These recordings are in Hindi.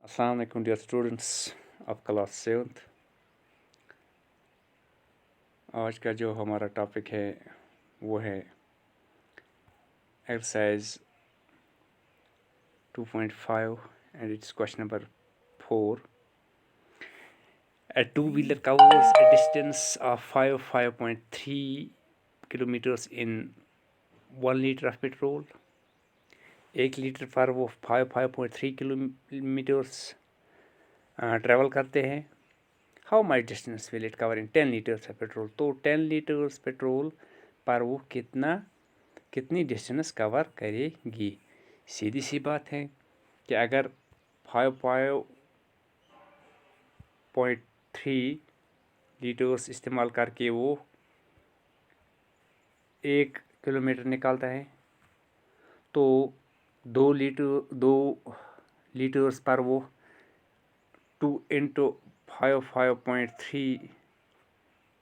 अस्सलाम वालेकुम dear students of class 7th। आज का जो हमारा टॉपिक है वो है exercise 2.5 and it's question number 4। A two-wheeler covers a distance of 5.3 kilometers in 1 liter of petrol। 1 litre पर वो 5.3 किलोमीटर्स ट्रैवल करते हैं। How much distance will it cover in 10 litres of petrol. तो 10 लीटर्स पेट्रोल पर वो कितनी डिस्टेंस कवर करेगी। सीधी सी बात है कि अगर 5.3 लीटर्स इस्तेमाल करके वो 1 किलोमीटर निकालता है तो 2 लीटर्स पर वो 2 इंटू 5.3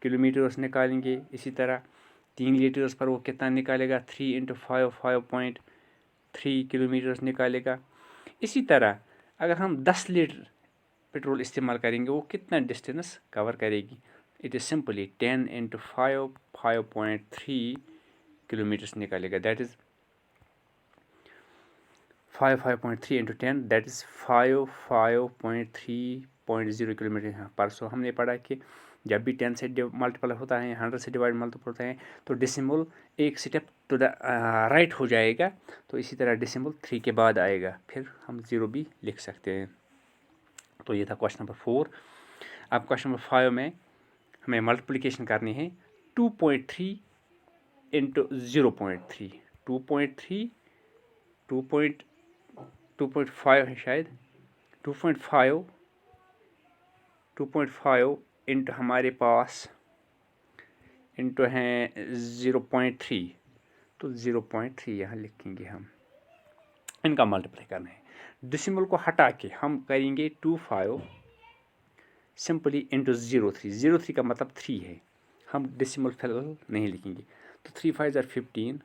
किलोमीटर्स निकालेंगे। इसी तरह 3 लीटर्स पर वो कितना निकालेगा, 3 इंटू 5.3 किलोमीटर्स निकालेगा। इसी तरह अगर हम 10 लीटर पेट्रोल इस्तेमाल करेंगे वो कितना डिस्टेंस कवर करेगी। It is simply 10 into 5.3 kilometres निकालेगा। That is 5.3 into 10 that is 5.3.0 kilometre. परसों हमने पढ़ा कि जब भी 10 से मल्टीपल होता है, 100 से डिवाइड मल्टीपल होता है तो डेसिमल एक स्टेप टू द राइट हो जाएगा। तो इसी तरह डेसिमल 3 के बाद आएगा, फिर हम 0 भी लिख सकते हैं। तो ये था क्वेश्चन नंबर 4। अब क्वेश्चन नंबर 5 में हमें मल्टीप्लिकेशन करनी है। 2.3 इंटू 0.3 2.5 है शायद। 2.5 इंटू हमारे पास इंटू हैं 0.3, तो 0.3 यहाँ लिखेंगे हम। इनका मल्टीप्लाई करना है। डेसिमल को हटा के हम करेंगे 25 सिंपली इंटू 0.3। 0.3 का मतलब 3 है, हम डेसिमल फिलहाल नहीं लिखेंगे। तो 3 5 ज़ार 15,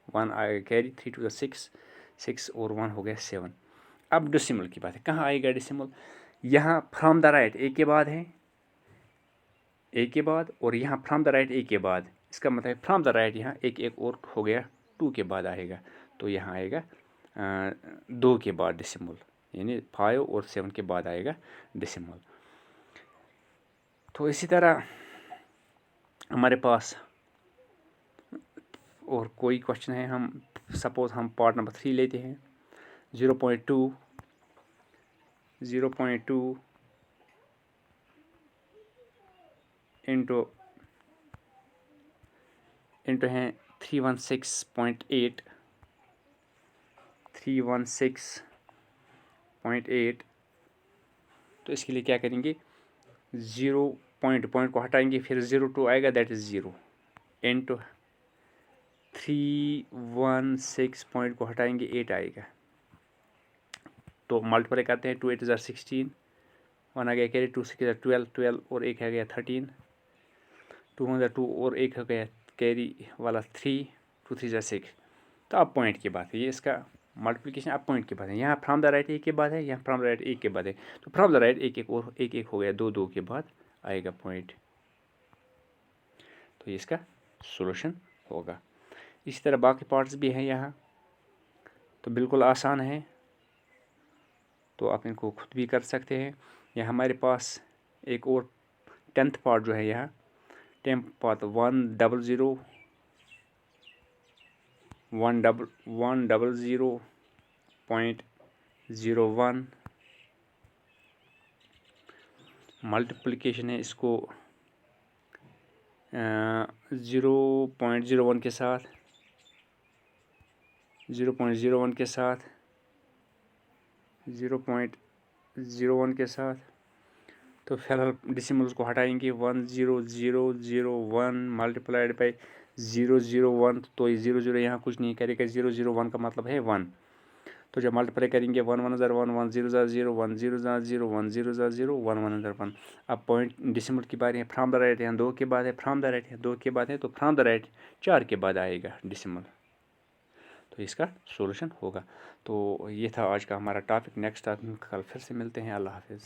1 आएगा कैरी, 3 2 6, 6 और 1 हो गया 7। अब डेसिमल की बात है, कहाँ आएगा डेसिमल। यहाँ फ्रॉम द राइट ए के बाद है, ए के बाद, और यहाँ फ्रॉम द राइट ए के बाद। इसका मतलब है फ्रॉम द राइट यहाँ एक और हो गया, 2 के बाद आएगा। तो यहाँ आएगा 2 के बाद डेसिमल, यानी 5 और 7 के बाद आएगा डेसिमल। तो इसी तरह हमारे पास और कोई क्वेश्चन है। हम सपोज हम पार्ट नंबर 3 लेते हैं। 0.2 इंटू हैं 316.8। तो इसके लिए क्या करेंगे, 0 पॉइंट को हटाएंगे, फिर 0.2 आएगा, दैट इज़ 0 इंटू 316 पॉइंट को हटाएंगे, 8 आएगा। तो मल्टीप्लाई करते हैं। 2 8 ज़ार 16, 1 आ गया कैरी, 2 6 ज़ार 12, 12 और 1 आ गया 13, 2 1 ज़ार 2 और 1 हो गया कैरी वाला 3, 2 3 ज़ार 6। तो अब पॉइंट की बात है, ये इसका मल्टीप्लिकेशन अब पॉइंट की बात है। यहाँ फ्रॉम द राइट एक के बाद है, यहाँ फ्रॉम द राइट एक के बाद है। तो फ्रॉम द राइट एक और एक हो गया, 2 2 के बाद आएगा पॉइंट। तो ये इसका सोल्यूशन होगा। इसी तरह बाकी पार्ट्स भी हैं यहाँ, तो बिल्कुल आसान है, तो आप इनको खुद भी कर सकते हैं। यहाँ हमारे पास एक और 10th पार्ट जो है, यहाँ 10th पार्ट 100.01 मल्टीप्लिकेशन है। इसको 0.01 के साथ, 0.01 के साथ, 0.01 के साथ। तो फिलहाल डेसिमल्स को हटाएंगे। 10001 मल्टीप्लाइड बाई 001, तो ये 0 यहाँ कुछ नहीं करेगा। 001 का मतलब है 1। तो जब मल्टीप्लाई करेंगे 1 1 ज़ार 1, 1 0 ज़ार 0, 1 0 ज़ार 0, 1 0 ज़ार 0, 1 1 ज़ार 1। अब पॉइंट डेसिमल की बारी है। फ्रॉम द राइट यहाँ 2 के बाद है, फ्रॉम द राइट यहाँ 2 के बाद है, तो फ्रॉम द राइट 4 के बाद आएगा डेसिमल। तो इसका सोल्यूशन होगा। तो ये था आज का हमारा टॉपिक। नेक्स्ट टॉपिक कल फिर से मिलते हैं। अल्लाह हाफिज़।